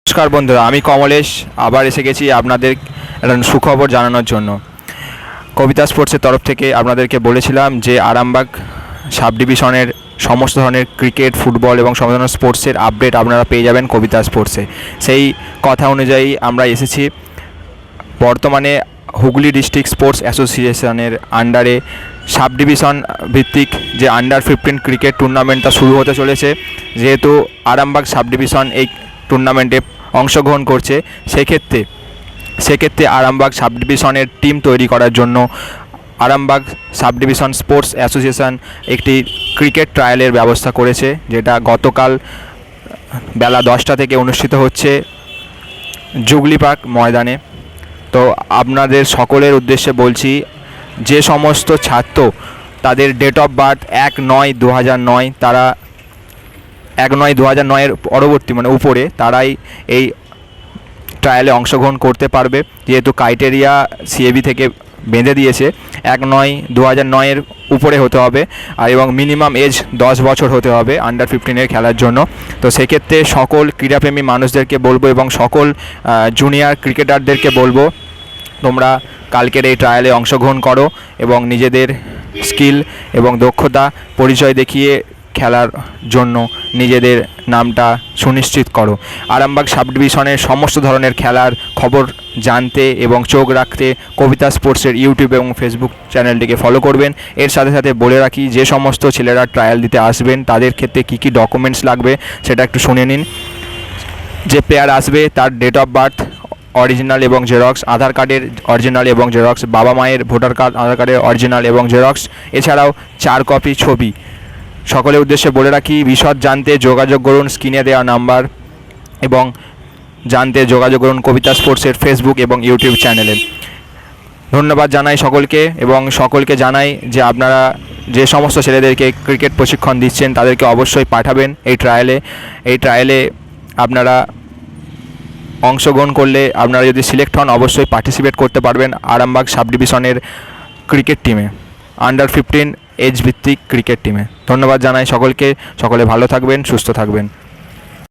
নমস্কার বন্ধুরা, আমি কমলেশ আবার এসে গেছি আপনাদের একটা সুখবর জানানোর জন্য। কবিতা স্পোর্টসের তরফ থেকে আপনাদেরকে বলেছিলাম যে আরামবাগ সাব ডিভিশনের সমস্ত ধরনের ক্রিকেট, ফুটবল এবং সমস্ত ধরনের স্পোর্টসের আপডেট আপনারা পেয়ে যাবেন কবিতা স্পোর্টসে। সেই কথা অনুযায়ী আমরা এসেছি। বর্তমানে হুগলি ডিস্ট্রিক্ট স্পোর্টস অ্যাসোসিয়েশনের আন্ডারে সাব ডিভিশন ভিত্তিক যে আন্ডার-15 ক্রিকেট টুর্নামেন্টটা শুরু হতে চলেছে। যেহেতু আরামবাগ সাব ডিভিশন এই টুর্নামেন্টে অংশগ্রহণ করছে, সেক্ষেত্রে আরামবাগ সাব ডিভিশনের টিম তৈরি করার জন্য Arambagh sub division sports association একটি ক্রিকেট ট্রায়ালের ব্যবস্থা করেছে, যেটা গতকাল বেলা 10টা থেকে অনুষ্ঠিত হচ্ছে জুগলি পার্ক ময়দানে। তো আপনাদের সকলের উদ্দেশ্যে বলছি, যে সমস্ত ছাত্র তাদের ডেট অফ বার্থ 1/9/2009, তারা 1/9/2009-এর পরবর্তী উপরে তারাই এই ট্রায়ালে অংশগ্রহণ করতে পারবে। যেহেতু ক্রাইটেরিয়া সিএবি থেকে বেঁধে দিয়েছে 1/9/2009-এর উপরে হতে হবে, আর এবং মিনিমাম এজ 10 বছর হতে হবে আন্ডার-15-এর খেলার জন্য। তো সেক্ষেত্রে সকল ক্রীড়াপ্রেমী মানুষদেরকে বলবো এবং সকল জুনিয়র ক্রিকেটারদেরকে বলবো, তোমরা কালকের এই ট্রায়ালে অংশগ্রহণ করো এবং নিজেদের স্কিল এবং দক্ষতা পরিচয় দেখিয়ে খেলার জন্য নিজেদের নামটা সুনিশ্চিত করো। আরামবাগ সাব ডিভিশনের সমস্ত ধরনের খেলার খবর জানতে এবং চোখ রাখতে কবিতা স্পোর্টসের ইউটিউব এবং ফেসবুক চ্যানেলটিকে ফলো করবেন। এর সাথে সাথে বলে রাখি, যে সমস্ত ছেলেরা ট্রায়াল দিতে আসবেন তাদের ক্ষেত্রে কী কী ডকুমেন্টস লাগবে সেটা একটু শুনে নিন। যে প্লেয়ার আসবে তার ডেট অফ বার্থ অরিজিনাল এবং জেরক্স, আধার কার্ডের অরিজিনাল এবং জেরক্স, বাবা মায়ের ভোটার কার্ড, আধার কার্ডের অরিজিনাল এবং জেরক্স, এছাড়াও 4 কপি ছবি। সকলের উদ্দেশ্যে বলে রাখি, বিশদ জানতে যোগাযোগ করুন স্ক্রিনে দেওয়া নাম্বার, এবং জানতে যোগাযোগ করুন কবিতা স্পোর্টসের ফেসবুক এবং ইউটিউব চ্যানেলে। ধন্যবাদ জানাই সকলকে, এবং সকলকে জানাই যে আপনারা যে সমস্ত ছেলেদেরকে ক্রিকেট প্রশিক্ষণ দিচ্ছেন তাদেরকে অবশ্যই পাঠাবেন এই ট্রায়ালে। আপনারা অংশগ্রহণ করলে, আপনারা যদি সিলেক্ট হন, অবশ্যই পার্টিসিপেট করতে পারবেন আরামবাগ সাব ডিভিশনের ক্রিকেট টিমে, আন্ডার-15 এজ ভিত্তিক ক্রিকেট টিমে। ধন্যবাদ জানাই সকলকে। সকলে ভালো থাকবেন, সুস্থ থাকবেন।